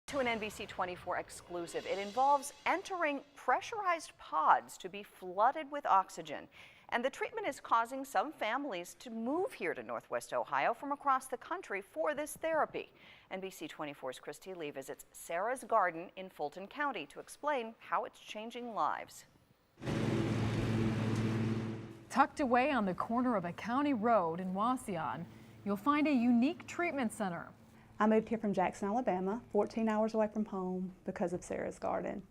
To an NBC24 exclusive. It involves entering pressurized pods to be flooded with oxygen. And the treatment is causing some families to move here to Northwest Ohio from across the country for this therapy. NBC24's Christy Lee visits Sara's garden in Fulton County to explain how it's changing lives. Tucked away on the corner of a county road in Wauseon, you'll find a unique treatment center. I moved here from Jackson, Alabama, 14 hours away from home because of Sara's garden.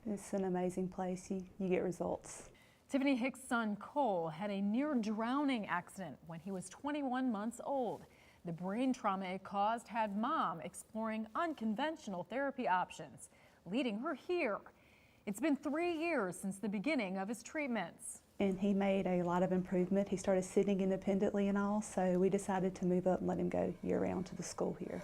It's an amazing place. You get results. Tiffany Hicks' son Cole had a near drowning accident when he was 21 months old. The brain trauma it caused had Mom exploring unconventional therapy options, leading her here. It's been 3 years since the beginning of his treatments. And he made a lot of improvement. He started sitting independently and all, so we decided to move up and let him go year-round to the school here.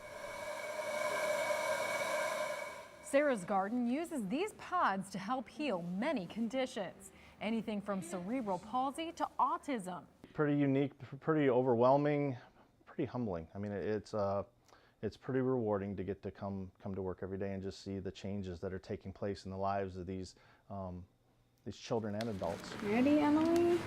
Sara's garden uses these pods to help heal many conditions, anything from cerebral palsy to autism. Pretty unique, pretty overwhelming, pretty humbling. I mean, it's pretty rewarding to get to come to work every day and just see the changes that are taking place in the lives of these children and adults. Ready, Emily?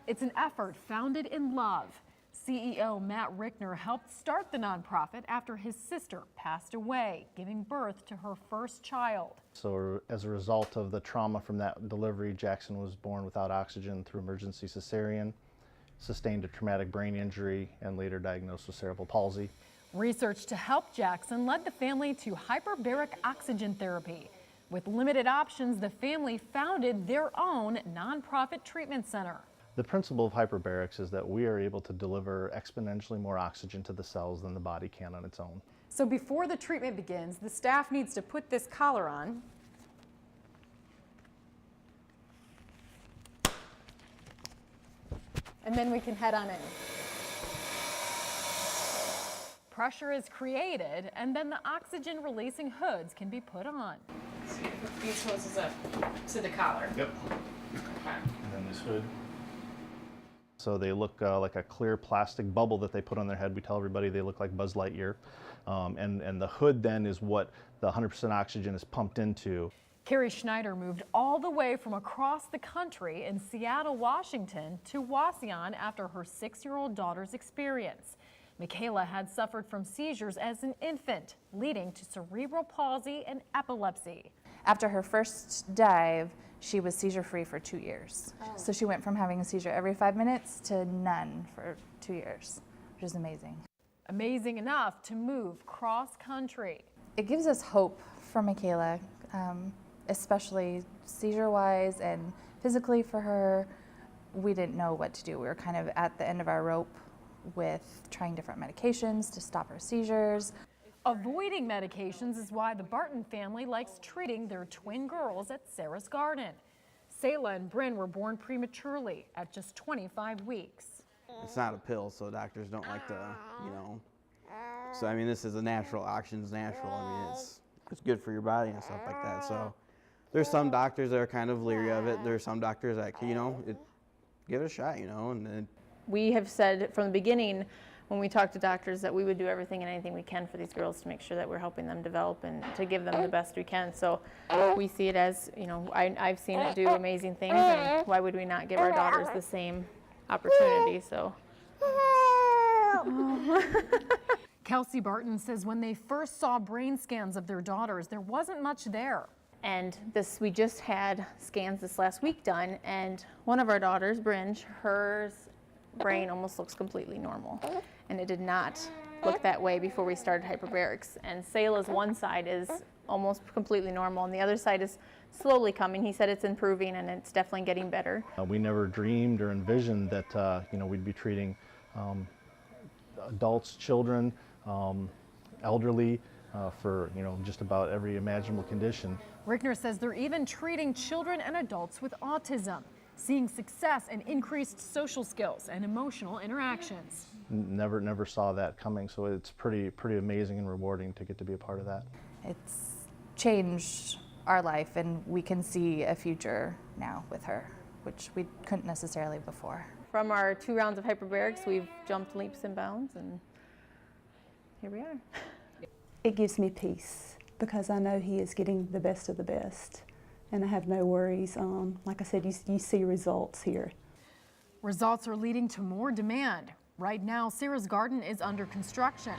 It's an effort founded in love. CEO Matt Rickner helped start the nonprofit after his sister passed away, giving birth to her first child. So as a result of the trauma from that delivery, Jackson was born without oxygen through emergency cesarean, sustained a traumatic brain injury, and later diagnosed with cerebral palsy. Research to help Jackson led the family to hyperbaric oxygen therapy. With limited options, the family founded their own nonprofit treatment center. The principle of hyperbarics is that we are able to deliver exponentially more oxygen to the cells than the body can on its own. So before the treatment begins, the staff needs to put this collar on. And then we can head on in. Pressure is created, and then the oxygen-releasing hoods can be put on. So you put these hoses up to the collar. Yep. Okay. And then this hood. So they look like a clear plastic bubble that they put on their head. We tell everybody they look like Buzz Lightyear. And the hood then is what the 100% oxygen is pumped into. Carrie Schneider moved all the way from across the country in Seattle, Washington to Wauseon after her 6-year-old daughter's experience. Michaela had suffered from seizures as an infant, leading to cerebral palsy and epilepsy. After her first dive, she was seizure-free for 2 years. Oh. So she went from having a seizure every 5 minutes to none for 2 years, which is amazing. Amazing enough to move cross-country. It gives us hope for Michaela, especially seizure-wise and physically for her. We didn't know what to do. We were kind of at the end of our rope with trying different medications to stop her seizures. Avoiding medications is why the Barton family likes treating their twin girls at Sara's garden. Selah and Bryn were born prematurely at just 25 weeks. It's not a pill, so doctors don't like to, So I mean, this is a natural, oxygen's natural. I mean, it's good for your body and stuff like that. So there's some doctors that are kind of leery of it. There's some doctors that, give it a shot, and We have said from the beginning when we talk to doctors that we would do everything and anything we can for these girls to make sure that we're helping them develop and to give them the best we can. So we see it as, I've seen it do amazing things, and why would we not give our daughters the same opportunity? So. Kelsey Barton says when they first saw brain scans of their daughters, there wasn't much there. And we just had scans this last week done, and one of our daughters, Bryn, hers brain almost looks completely normal, and it did not look that way before we started hyperbarics. And Selah's one side is almost completely normal, and the other side is slowly coming. He said it's improving, and it's definitely getting better. We never dreamed or envisioned that we'd be treating adults, children, elderly, for just about every imaginable condition. Rickner says they're even treating children and adults with autism, seeing success in increased social skills and emotional interactions. Never saw that coming, so it's pretty amazing and rewarding to get to be a part of that. It's changed our life, and we can see a future now with her, which we couldn't necessarily before. From our 2 rounds of hyperbarics, we've jumped leaps and bounds, and here we are. It gives me peace because I know he is getting the best of the best, and I have no worries. Like I said, you see results here. Results are leading to more demand. Right now, Sara's garden is under construction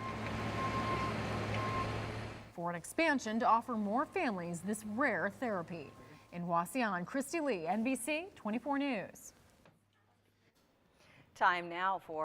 for an expansion to offer more families this rare therapy. In Wasion, Christy Lee, NBC 24 News. Time now for